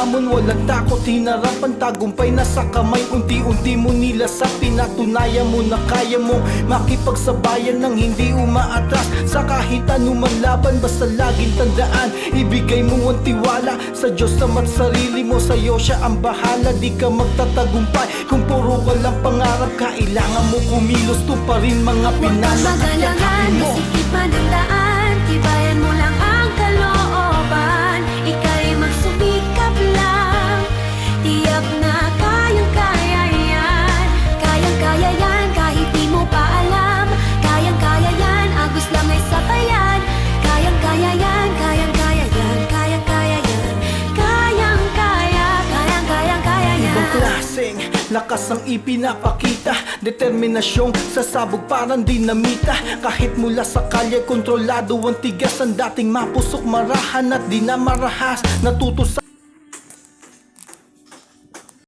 hamon, walang takot, hinarap ang tagumpay nasa kamay. Unti-unti mo nilasap, pinatunayan mo na kaya mong makipagsabayan ng hindi umaatras sa kahit anumang laban. Basta laging tandaan, ibigay mo ang tiwala sa Diyos naman sarili mo. Sa'yo siya ang bahala, di ka magtatagumpay kung puro ka lang pangarap. Kailangan mo kumilos, tuparin mga pinanang at yakapin mo. Masikip man ang daan, tibayan mo lang ang kalooban. Ika'y magsumikap lang, tiyak na kayang-kaya yan. Kayang-kaya yan, kahit di mo pa alam. Kayang-kaya yan, agos lang ay sabayan. Kayang-kaya yan, kayang-kaya yan, kayang-kaya yan. Kayang-kaya, kayang-kaya yan. Ibang klaseng lakas ang ipinapakita, determinasyong sasabog parang dinamita. Kahit mula sa kalye, kontrolado ang tigas. Ang dating mapusok, marahan at di na marahas. Natuto sa